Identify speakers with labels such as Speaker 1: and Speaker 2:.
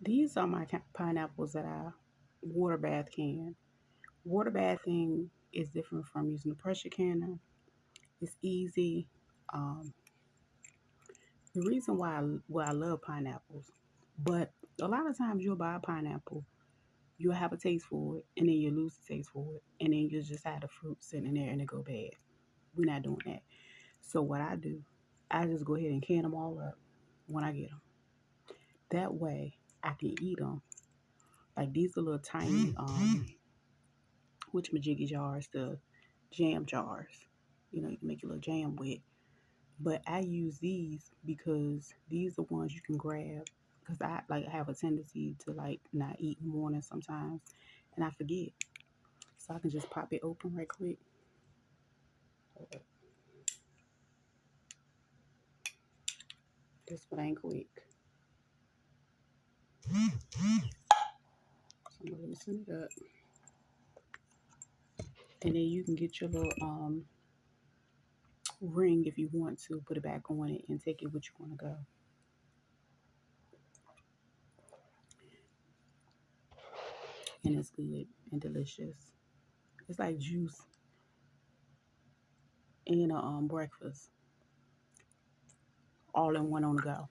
Speaker 1: These are my pineapples that I water bath can. Water bathing is different from using the pressure canner. It's easy. Um, the reason why I love pineapples, but a lot of times you'll buy a pineapple, you'll have a taste for it, and then you lose the taste for it, and then you just have the fruit sitting in there and it go bad. We're not doing that. So what I do, I just go ahead and can them all up when I get them. That way I can eat them. Like these are little tiny which majiggy jars, the jam jars. You can make your little jam with. But I use these because these are ones you can grab. Because I have a tendency to like not eat in the morning sometimes, and I forget. So I can just pop it open right quick. This one ain't quick. So I'm gonna loosen it up, and then you can get your little ring if you want to put it back on it and take it where you want to go. And it's good and delicious. It's like juice and a breakfast all in one on the go.